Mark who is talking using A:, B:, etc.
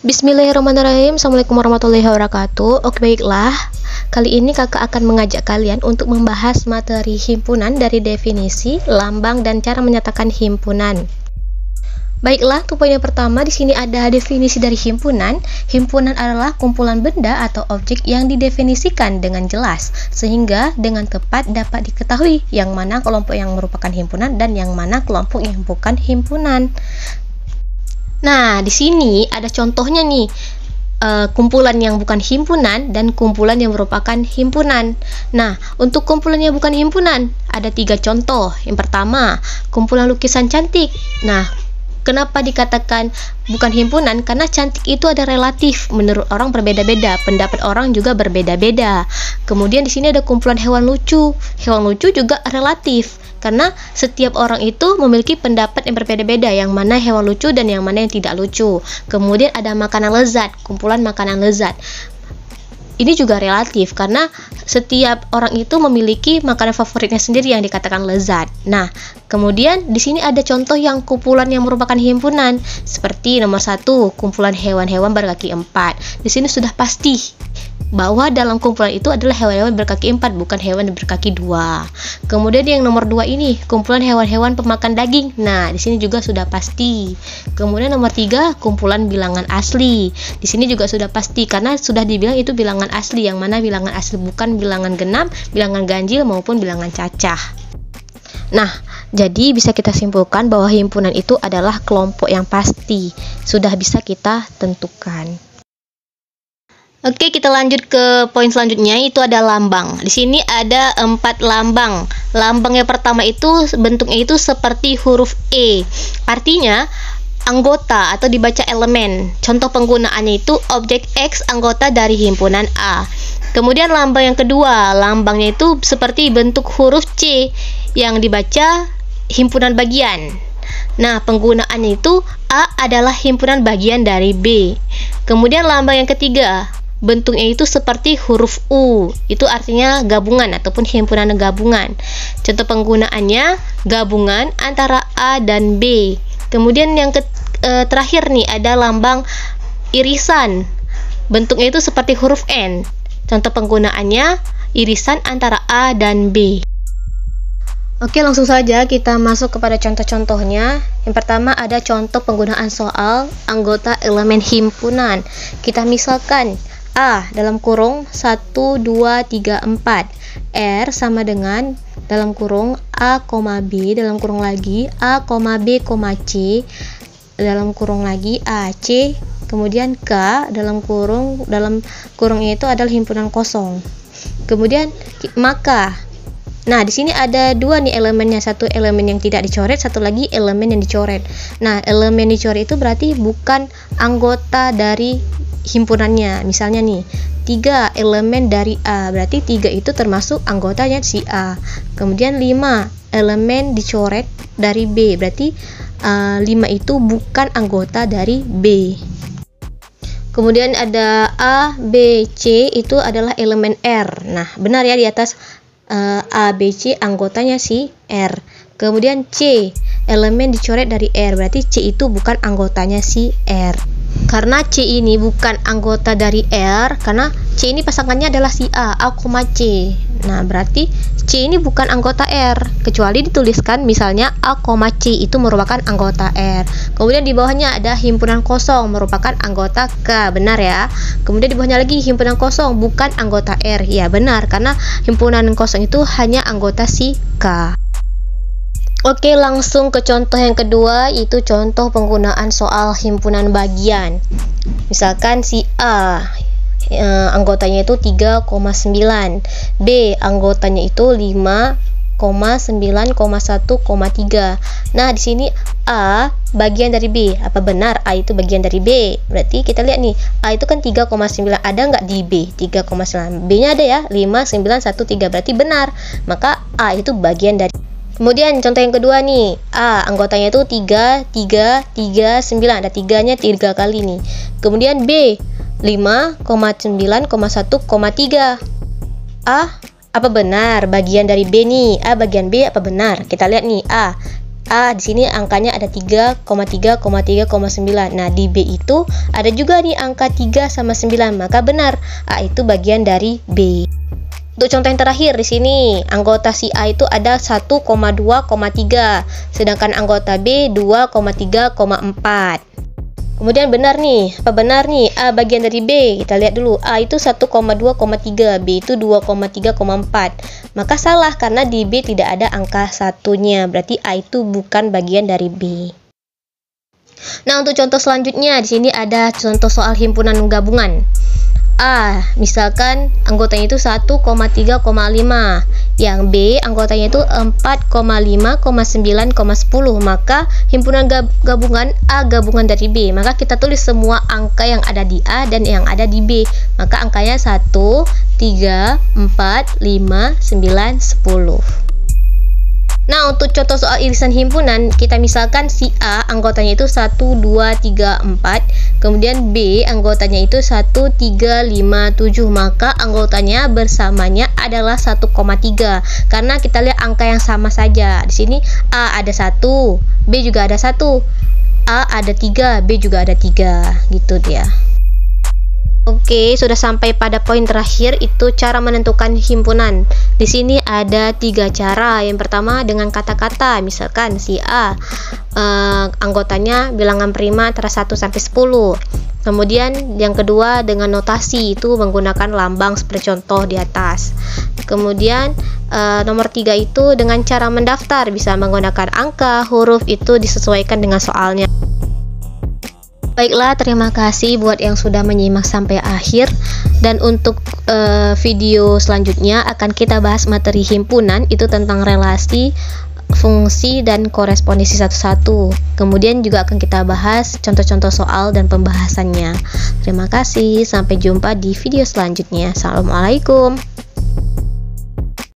A: Bismillahirrahmanirrahim. Assalamualaikum warahmatullahi wabarakatuh. Oke, baiklah. Kali ini kakak akan mengajak kalian untuk membahas materi himpunan dari definisi, lambang, dan cara menyatakan himpunan. Baiklah, untuk poin yang pertama di sini ada definisi dari himpunan. Himpunan adalah kumpulan benda atau objek yang didefinisikan dengan jelas, sehingga dengan tepat dapat diketahui yang mana kelompok yang merupakan himpunan dan yang mana kelompok yang bukan himpunan. Nah, di sini ada contohnya nih, kumpulan yang bukan himpunan dan kumpulan yang merupakan himpunan. Nah, untuk kumpulan yang bukan himpunan, ada 3 contoh. Yang pertama, kumpulan lukisan cantik. Nah, kenapa dikatakan bukan himpunan? Karena cantik itu ada relatif, menurut orang berbeda-beda, pendapat orang juga berbeda-beda. Kemudian di sini ada kumpulan hewan lucu. Hewan lucu juga relatif, karena setiap orang itu memiliki pendapat yang berbeda-beda, yang mana hewan lucu dan yang mana yang tidak lucu. Kemudian ada makanan lezat, kumpulan makanan lezat. Ini juga relatif, karena setiap orang itu memiliki makanan favoritnya sendiri yang dikatakan lezat. Nah, kemudian di sini ada contoh yang kumpulan yang merupakan himpunan, seperti nomor 1, kumpulan hewan-hewan berkaki 4. Di sini sudah pasti bahwa dalam kumpulan itu adalah hewan-hewan berkaki 4, bukan hewan berkaki 2. Kemudian yang nomor 2 ini, kumpulan hewan-hewan pemakan daging. Nah, di sini juga sudah pasti. Kemudian nomor 3, kumpulan bilangan asli. Di sini juga sudah pasti, karena sudah dibilang itu bilangan asli, yang mana bilangan asli bukan bilangan genap, bilangan ganjil, maupun bilangan cacah. Nah, jadi bisa kita simpulkan bahwa himpunan itu adalah kelompok yang pasti, sudah bisa kita tentukan. Oke, kita lanjut ke poin selanjutnya, itu ada lambang. Di sini ada 4 lambang. Lambang yang pertama itu bentuknya itu seperti huruf E. Artinya anggota atau dibaca elemen. Contoh penggunaannya itu objek X anggota dari himpunan A. Kemudian lambang yang kedua, lambangnya itu seperti bentuk huruf C yang dibaca himpunan bagian. Nah, penggunaannya itu A adalah himpunan bagian dari B. Kemudian lambang yang ketiga, bentuknya itu seperti huruf U. Itu artinya gabungan ataupun himpunan gabungan. Contoh penggunaannya gabungan antara A dan B. Kemudian yang terakhir nih ada lambang irisan. Bentuknya itu seperti huruf N. Contoh penggunaannya irisan antara A dan B. Oke, langsung saja kita masuk kepada contoh-contohnya. Yang pertama ada contoh penggunaan soal anggota elemen himpunan. Kita misalkan A dalam kurung 1, 2, 3, 4. R sama dengan dalam kurung A, B dalam kurung lagi A, B, C dalam kurung lagi A, C. Kemudian K dalam kurungnya itu adalah himpunan kosong. Kemudian maka, nah di sini ada 2 nih elemennya, satu elemen yang tidak dicoret, satu lagi elemen yang dicoret. Nah, elemen dicoret itu berarti bukan anggota dari himpunannya. Misalnya nih 3 elemen dari A, berarti 3 itu termasuk anggotanya si A. Kemudian 5 elemen dicoret dari B, berarti 5 itu bukan anggota dari B. Kemudian ada A, B, C itu adalah elemen R. Nah, benar ya, di atas A, B, C anggotanya si R. Kemudian C, elemen dicoret dari R, berarti C itu bukan anggotanya si R. Karena C ini bukan anggota dari R, karena C ini pasangannya adalah si A, C. Nah, berarti C ini bukan anggota R, kecuali dituliskan misalnya A, C itu merupakan anggota R. Kemudian di bawahnya ada himpunan kosong merupakan anggota K, benar ya. Kemudian di bawahnya lagi himpunan kosong bukan anggota R, ya benar, karena himpunan kosong itu hanya anggota si K. Oke, langsung ke contoh yang kedua, itu contoh penggunaan soal himpunan bagian. Misalkan si A anggotanya itu 3,9, B anggotanya itu 5,9,1,3. Nah, di sini A bagian dari B. Apa benar A itu bagian dari B? Berarti kita lihat nih, A itu kan 3,9, ada nggak di B? 3,9. B-nya ada ya, 5,9,1,3, berarti benar. Maka A itu bagian dari. Kemudian contoh yang kedua nih, A anggotanya itu 3, 3, 3, 9, ada 3-nya 3 kali nih. Kemudian B 5,9,1,3. A apa benar bagian dari B nih? A bagian B apa benar? Kita lihat nih, A A di sini angkanya ada 3,3,3,9. Nah, di B itu ada juga nih angka 3 sama 9. Maka benar, A itu bagian dari B. Untuk contoh yang terakhir di sini, anggota si A itu ada 1,2,3, sedangkan anggota B 2,3,4. Kemudian benar nih, apa benar nih A bagian dari B? Kita lihat dulu, A itu 1,2,3, B itu 2,3,4. Maka salah karena di B tidak ada angka satunya, berarti A itu bukan bagian dari B. Nah, untuk contoh selanjutnya di sini ada contoh soal himpunan gabungan. A, misalkan anggotanya itu 1,3,5, yang B anggotanya itu 4,5,9,10, maka himpunan gabungan A gabungan dari B. Maka kita tulis semua angka yang ada di A dan yang ada di B. Maka angkanya 1, 3, 4, 5, 9, 10. Nah, untuk contoh soal irisan himpunan, kita misalkan si A anggotanya itu 1, 2, 3, 4, kemudian B anggotanya itu 1, 3, 5, 7, maka anggotanya bersamanya adalah 1,3. Karena kita lihat angka yang sama saja. Di sini A ada 1, B juga ada 1, A ada 3, B juga ada 3, gitu dia. Oke, sudah sampai pada poin terakhir, itu cara menentukan himpunan. Di sini ada 3 cara. Yang pertama dengan kata-kata, misalkan si A anggotanya bilangan prima antara 1 sampai 10. Kemudian yang kedua dengan notasi, itu menggunakan lambang seperti contoh di atas. Kemudian nomor 3 itu dengan cara mendaftar, bisa menggunakan angka, huruf, itu disesuaikan dengan soalnya. Baiklah, terima kasih buat yang sudah menyimak sampai akhir. Dan untuk video selanjutnya akan kita bahas materi himpunan, itu tentang relasi, fungsi, dan korespondensi satu-satu. Kemudian juga akan kita bahas contoh-contoh soal dan pembahasannya. Terima kasih, sampai jumpa di video selanjutnya. Assalamualaikum.